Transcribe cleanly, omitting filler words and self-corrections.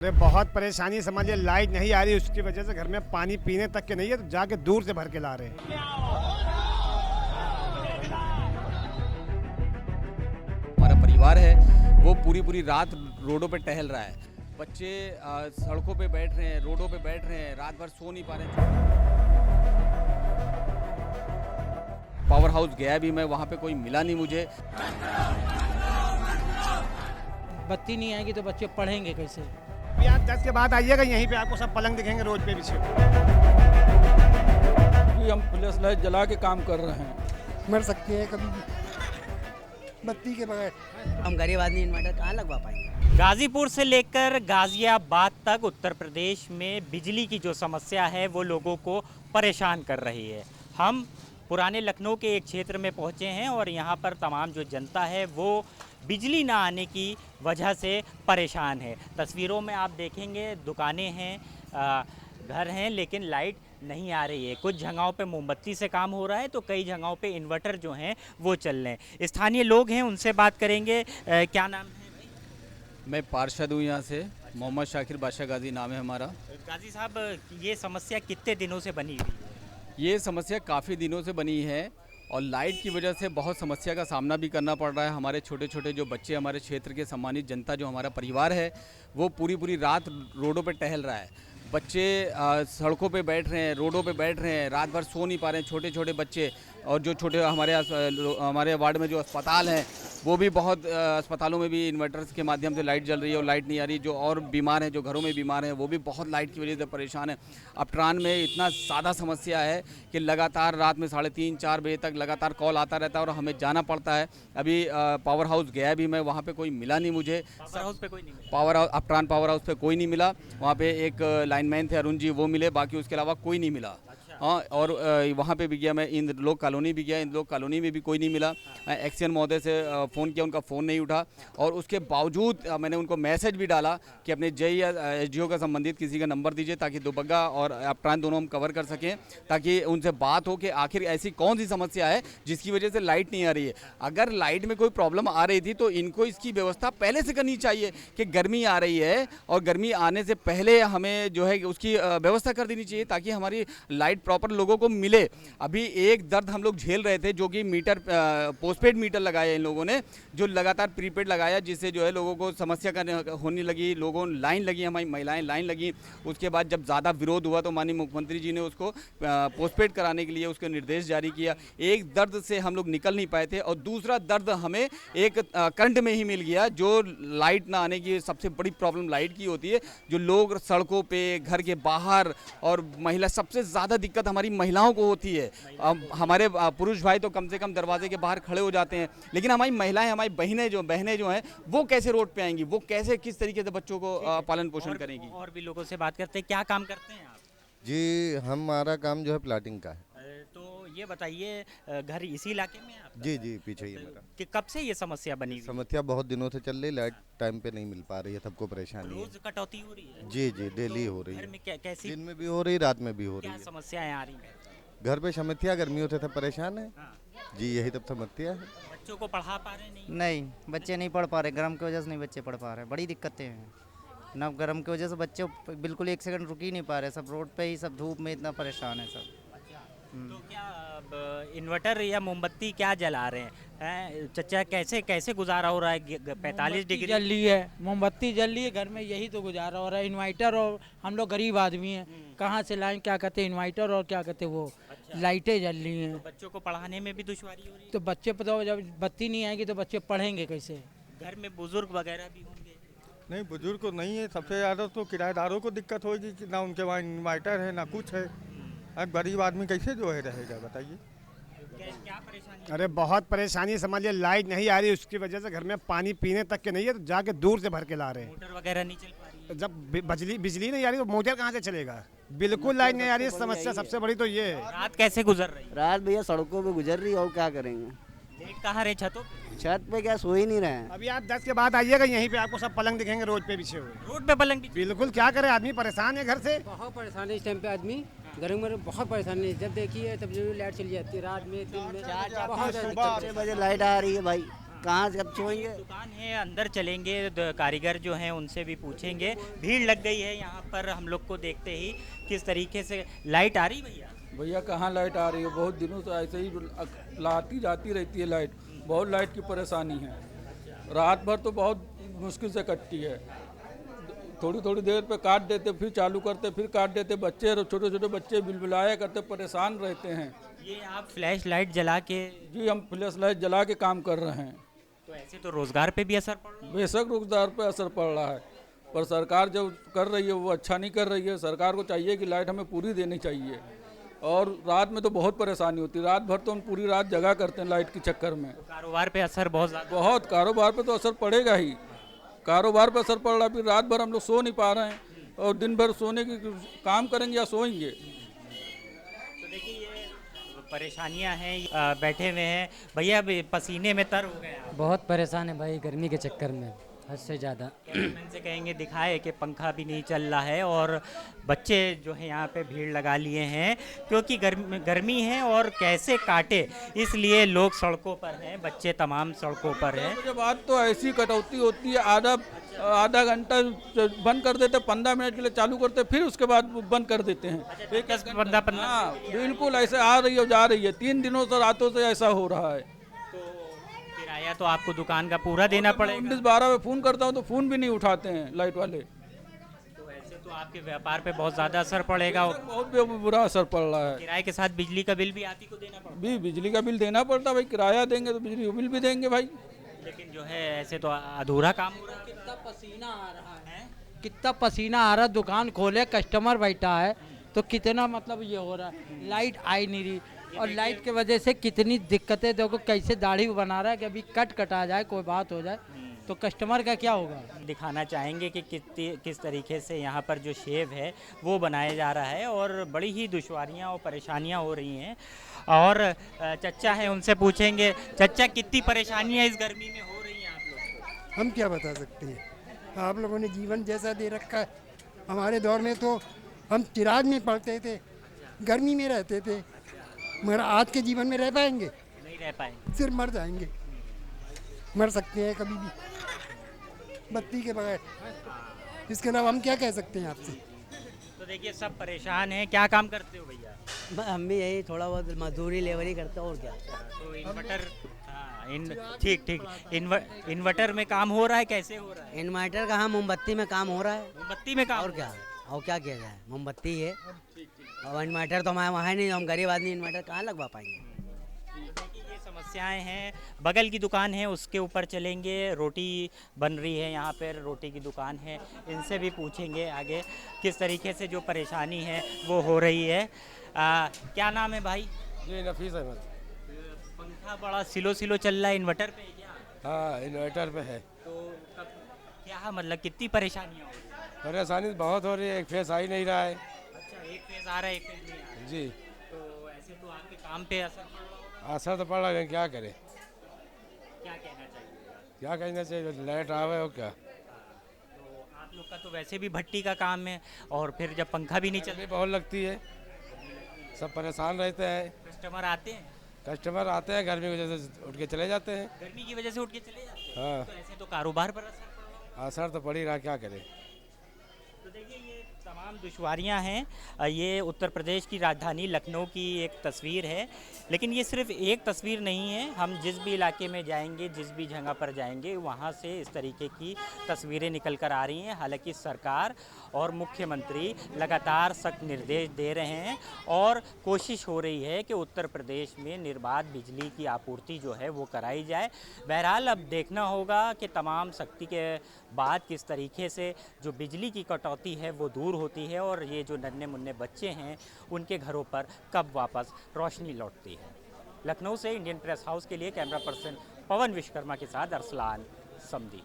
अरे बहुत परेशानी समझिए, लाइट नहीं आ रही, उसकी वजह से घर में पानी पीने तक के नहीं है, तो जाके दूर से भर के ला रहे हैं। हमारा परिवार है वो पूरी पूरी रात रोडों पे टहल रहा है। बच्चे सड़कों पे बैठ रहे हैं, रोडों पे बैठ रहे हैं, रात भर सो नहीं पा रहे हैं। पावर हाउस गया भी मैं, वहाँ पे कोई मिला नहीं मुझे। बत्ती नहीं आएगी तो बच्चे पढ़ेंगे कैसे? अभी आप 10 के बाद आइएगा, यहीं पे आपको सब पलंग दिखेंगे रोड पे बिछे हुए। हम फ्लैश लाइट जला के काम कर रहे हैं। मर सकते हैं कभी भी बत्ती के बगैर। हम गरीब आदमी इन्वर्टर कहाँ लगवा पाएंगे। गाजीपुर से लेकर गाजियाबाद तक उत्तर प्रदेश में बिजली की जो समस्या है वो लोगों को परेशान कर रही है। हम पुराने लखनऊ के एक क्षेत्र में पहुंचे हैं और यहाँ पर तमाम जो जनता है वो बिजली ना आने की वजह से परेशान है। तस्वीरों में आप देखेंगे दुकानें हैं, घर हैं, लेकिन लाइट नहीं आ रही है। कुछ जगहों पे मोमबत्ती से काम हो रहा है तो कई जगहों पे इन्वर्टर जो हैं वो चल रहे हैं। स्थानीय लोग हैं, उनसे बात करेंगे। क्या नाम है भाई? मैं पार्षद हूँ यहाँ से, मोहम्मद शाकिर बादशाह गाजी नाम है हमारा। गाजी साहब, ये समस्या कितने दिनों से बनी हुई है? ये समस्या काफ़ी दिनों से बनी है और लाइट की वजह से बहुत समस्या का सामना भी करना पड़ रहा है। हमारे छोटे छोटे जो बच्चे, हमारे क्षेत्र के सम्मानित जनता, जो हमारा परिवार है वो पूरी पूरी रात रोडों पे टहल रहा है। बच्चे सड़कों पे बैठ रहे हैं, रोडों पे बैठ रहे हैं, रात भर सो नहीं पा रहे हैं, छोटे छोटे बच्चे। और जो छोटे हमारे वार्ड में जो अस्पताल हैं वो भी बहुत अस्पतालों में भी इन्वर्टर्स के माध्यम से लाइट जल रही है और लाइट नहीं आ रही। जो और बीमार हैं, जो घरों में बीमार हैं, वो भी बहुत लाइट की वजह से परेशान है। अब ट्रान में इतना ज़्यादा समस्या है कि लगातार रात में 3:30-4 बजे तक लगातार कॉल आता रहता है और हमें जाना पड़ता है। अभी पावर हाउस गया भी मैं, वहाँ पर कोई मिला नहीं मुझे। पावर हाउस पे कोई नहीं मिला? Power house, Uptron power house पे कोई नहीं मिला। वहाँ पे एक लाइनमैन थे अरुण जी, वो मिले, बाकी उसके अलावा कोई नहीं मिला। हाँ, और वहाँ पे भी गया मैं, इंद्र लोक कॉलोनी भी गया, इंद्र लोक कॉलोनी में भी कोई नहीं मिला। एक्सीएन महोदय से फ़ोन किया, उनका फ़ोन नहीं उठा और उसके बावजूद मैंने उनको मैसेज भी डाला कि अपने जे या एसडीओ का संबंधित किसी का नंबर दीजिए ताकि दुबग्गा और अपट्रान दोनों हम कवर कर सकें, ताकि उनसे बात हो कि आखिर ऐसी कौन सी समस्या है जिसकी वजह से लाइट नहीं आ रही है। अगर लाइट में कोई प्रॉब्लम आ रही थी तो इनको इसकी व्यवस्था पहले से करनी चाहिए कि गर्मी आ रही है और गर्मी आने से पहले हमें जो है उसकी व्यवस्था कर देनी चाहिए ताकि हमारी लाइट प्रॉपर लोगों को मिले। अभी एक दर्द हम लोग झेल रहे थे, जो कि मीटर पोस्टपेड मीटर लगाया इन लोगों ने, जो लगातार प्रीपेड लगाया, जिससे जो है लोगों को समस्या होने लगी, लोगों लाइन लगी, हमारी महिलाएं लाइन लगी। उसके बाद जब ज़्यादा विरोध हुआ तो माननीय मुख्यमंत्री जी ने उसको पोस्टपेड कराने के लिए उसके निर्देश जारी किया। एक दर्द से हम लोग निकल नहीं पाए थे और दूसरा दर्द हमें एक करंट में ही मिल गया। जो लाइट ना आने की सबसे बड़ी प्रॉब्लम लाइट की होती है। जो लोग सड़कों पे, घर के बाहर, और महिला, सबसे ज़्यादा दिक्कत हमारी महिलाओं को होती है। हमारे पुरुष भाई तो कम से कम दरवाजे के बाहर खड़े हो जाते हैं, लेकिन हमारी महिलाएं, हमारी बहनें जो हैं वो कैसे रोड पे आएंगी, वो कैसे किस तरीके से बच्चों को पालन पोषण करेंगी। और भी लोगों से बात करते हैं। क्या काम करते हैं आप? जी, हमारा काम जो है प्लाटिंग का है। तो ये बताइए, घर इसी इलाके में है आपका? जी जी, पीछे ही है मेरा। कि कब से ये समस्या बनी हुई? समस्या बहुत दिनों से चल रही, लाइट टाइम पे नहीं मिल पा रही है, सबको परेशानी है। रोज कटौती हो रही है? जी जी, डेली हो रही घर है। में कैसी दिन में भी हो रही, रात में भी हो रही क्या है। समस्याएं आ रही हैं? घर पे समस्या, गर्मियों से सब परेशान है। हाँ। जी, यही तब समस्या है। बच्चों को पढ़ा पा रहे नहीं? नहीं, बच्चे नहीं पढ़ पा रहे, गर्म की वजह से नहीं बच्चे पढ़ पा रहे, बड़ी दिक्कतें हैं ना। गर्म की वजह से बच्चे बिल्कुल एक सेकंड रुक ही नहीं पा रहे, सब रोड पे ही, सब धूप में इतना परेशान है सब। तो क्या अब इन्वर्टर या मोमबत्ती क्या जला रहे हैं? चचा, कैसे कैसे गुजारा हो रहा है? 45 डिग्री जल रही है, मोमबत्ती जल रही है, घर में यही तो गुजारा हो रहा है। इन्वर्टर, और हम लोग गरीब आदमी हैं, कहाँ से लाएं, क्या कहते हैं इन्वर्टर और क्या कहते हैं वो लाइटें जल रही हैं। तो बच्चों को पढ़ाने में भी दुश्वारी हो रही है? तो बच्चे तो जब बत्ती नहीं आएगी तो बच्चे पढ़ेंगे कैसे? घर में बुजुर्ग वगैरह भी होंगे? नहीं, बुजुर्ग को नहीं है, सबसे ज़्यादा तो किराएदारों को दिक्कत होगी कि ना उनके वहाँ इन्वर्टर है ना कुछ है। अब गरीब आदमी कैसे जो है रहेगा, बताइए। क्या परेशानी? अरे बहुत परेशानी समझिए, लाइट नहीं आ रही, उसकी वजह से घर में पानी पीने तक के नहीं है, तो जाके दूर से भर के ला रहे हैं। मोटर वगैरह नहीं चल पा रही है? जब बिजली नहीं आ रही तो मोटर कहाँ से चलेगा? बिल्कुल लाइट नहीं आ रही, समस्या सबसे बड़ी तो ये है। रात कैसे गुजर रही है? रात भैया सड़कों पे गुजर रही है, और क्या करेंगे। लेट कहाँ रहे? छतों पे? छत पे क्या, सो ही नहीं रहे हैं। अभी आप 10 के बाद आइएगा, यहीं पे आपको सब पलंग दिखेंगे रोड पे बिछे हुए। रोड पे पलंग बिछे? बिल्कुल, क्या करे, आदमी परेशान है घर से। बहुत परेशान है इस टाइम पे आदमी, गर्मी में बहुत परेशानी है। जब देखिए तब जो लाइट चली जाती है, रात में, दिन में, बहुत बजे लाइट आ रही है भाई। कहाँ से अब सोएंगे। दुकान है, अंदर चलेंगे, कारीगर जो हैं उनसे भी पूछेंगे। भीड़ लग गई है यहाँ पर हम लोग को देखते ही। किस तरीके से लाइट आ रही भैया? भैया कहाँ लाइट आ रही है, बहुत दिनों से ऐसे ही आती जाती रहती है लाइट। बहुत लाइट की परेशानी है, रात भर तो बहुत मुश्किल से कटती है। थोड़ी थोड़ी देर पे काट देते, फिर चालू करते, फिर काट देते। बच्चे, छोटे छोटे बच्चे बिलबिलाया करते, परेशान रहते हैं। ये आप फ्लैश लाइट जला के? जी, हम फ्लैश लाइट जला के काम कर रहे हैं। तो ऐसे तो रोजगार पे भी असर पड़ रहा है? बेशक रोजगार पे असर पड़ रहा है, पर सरकार जो कर रही है वो अच्छा नहीं कर रही है। सरकार को चाहिए कि लाइट हमें पूरी देनी चाहिए। और रात में तो बहुत परेशानी होती है, रात भर तो हम पूरी रात जगा करते हैं लाइट के चक्कर में। तो कारोबार पे असर बहुत ज़्यादा? बहुत, कारोबार पे तो असर पड़ेगा ही। कारोबार पे असर पड़ रहा है, फिर रात भर हम लोग सो नहीं पा रहे हैं और दिन भर सोने की काम करेंगे या सोएंगे। तो देखिए ये परेशानियां हैं। बैठे हुए हैं भैया, अभी पसीने में तर हो गए आप। बहुत परेशान है भाई गर्मी के चक्कर में, हद से ज़्यादा। कैमरामैन से कहेंगे दिखाए कि पंखा भी नहीं चल रहा है और बच्चे जो है यहाँ पे भीड़ लगा लिए हैं क्योंकि गर्मी है और कैसे काटे, इसलिए लोग सड़कों पर हैं, बच्चे तमाम सड़कों पर हैं। मुझे बात तो ऐसी कटौती होती है, आधा घंटा बंद कर देते, 15 मिनट के लिए चालू करते, फिर उसके बाद बंद कर देते हैं। 10-15 हाँ, बिल्कुल ऐसे आ रही है, जा रही है। 3 दिनों से, रातों से ऐसा हो रहा है। किराया तो आपको दुकान का पूरा देना पड़ेगा। 19-12 में फ़ोन करता हूँ तो फ़ोन भी नहीं उठाते हैं लाइट वाले। तो ऐसे तो आपके व्यापार पे बहुत ज़्यादा असर पड़ेगा। बहुत बुरा असर पड़ रहा है। किराए के साथ बिजली का बिल भी आप ही को देना पड़ता है? बिजली का बिल देना पड़ता है भाई, किराया देंगे तो बिजली का बिल भी देंगे भाई। लेकिन जो है ऐसे तो अधूरा काम हो रहा है। कितना पसीना आ रहा है, कितना पसीना आ रहा है। दुकान खोले, कस्टमर बैठा है तो कितना मतलब ये हो रहा है, लाइट आई नहीं रही। और लाइट के वजह से कितनी दिक्कतें, देखो कैसे दाढ़ी बना रहा है कि अभी कटा जाए, कोई बात हो जाए तो कस्टमर का क्या होगा। दिखाना चाहेंगे कि किस तरीके से यहाँ पर जो शेव है वो बनाया जा रहा है और बड़ी ही दुश्वारियाँ और परेशानियाँ हो रही हैं। और चच्चा हैं, उनसे पूछेंगे। चच्चा, कितनी परेशानियाँ इस गर्मी में हो रही हैं आप लोग को? हम क्या बता सकते हैं, आप लोगों ने जीवन जैसा दे रखा है। हमारे दौर में तो हम चिराग में पढ़ते थे, गर्मी में रहते थे, मगर आज के जीवन में रह पाएंगे? नहीं रह पाएंगे, सिर्फ मर जाएंगे। मर सकते हैं कभी भी बत्ती के बगैर, इसके अलावा हम क्या कह सकते हैं आपसे। तो देखिए सब परेशान हैं। क्या काम करते हो भैया? हम भी यही थोड़ा बहुत मजदूरी लेवरी करते हैं और क्या। तो इन्वर्टर, ठीक, इन्वर्टर में काम हो रहा है? कैसे हो रहा है? इन्वर्टर का, हाँ, मोमबत्ती में काम हो रहा है। मोमबत्ती में काम? और क्या किया जाए, मोमबत्ती है। और इन्वर्टर तो हमारे वहाँ नहीं, हम गरीब आदमी इन्वर्टर कहाँ लगवा पाएंगे। ये समस्याएं हैं। बगल की दुकान है, उसके ऊपर चलेंगे। रोटी बन रही है यहाँ पर, रोटी की दुकान है, इनसे भी पूछेंगे आगे किस तरीके से जो परेशानी है वो हो रही है। क्या नाम है भाई? जी, नफीस अहमद। पंखा बड़ा स्लो चल रहा है, इन्वर्टर पे है क्या? हाँ, इन्वर्टर पे है। तो कब क्या मतलब कितनी परेशानियाँ हो रही है? परेशानी बहुत हो रही है, एक फेस आ ही नहीं रहा है। अच्छा, एक फेज आ रहा है, एक फेज नहीं आ रहा है। जी। तो ऐसे तो आपके काम पे असर पड़ रहा होगा। असर तो पड़ रहा है, लेकिन क्या करें। क्या कहना चाहिए? क्या कहना चाहिए, लाइट आवे और क्या। तो आप लोग का तो वैसे भी भट्टी का काम है और फिर जब पंखा भी नहीं चल, बहुत लगती है, सब परेशान रहते हैं। कस्टमर आते हैं? कस्टमर आते हैं, गर्मी की वजह से उठ के चले जाते हैं। गर्मी की वजह से उठ के चले जाते हैं? हाँ। तो ऐसे तो कारोबार पर असर पड़ रहा है। असर तो पड़ ही रहा, क्या करें। तो देखिए ये तमाम दुश्वारियां हैं। ये उत्तर प्रदेश की राजधानी लखनऊ की एक तस्वीर है, लेकिन ये सिर्फ एक तस्वीर नहीं है। हम जिस भी इलाके में जाएंगे, जिस भी जगह पर जाएंगे, वहाँ से इस तरीके की तस्वीरें निकल कर आ रही हैं। हालांकि सरकार और मुख्यमंत्री लगातार सख्त निर्देश दे रहे हैं और कोशिश हो रही है कि उत्तर प्रदेश में निर्बाध बिजली की आपूर्ति जो है वो कराई जाए। बहरहाल अब देखना होगा कि तमाम सख्ती के बाद किस तरीके से जो बिजली की कटौती है वो दूर होती है और ये जो नन्हे मुन्ने बच्चे हैं उनके घरों पर कब वापस रोशनी लौटती है। लखनऊ से इंडियन प्रेस हाउस के लिए कैमरा पर्सन पवन विश्वकर्मा के साथ अरसलान समदी।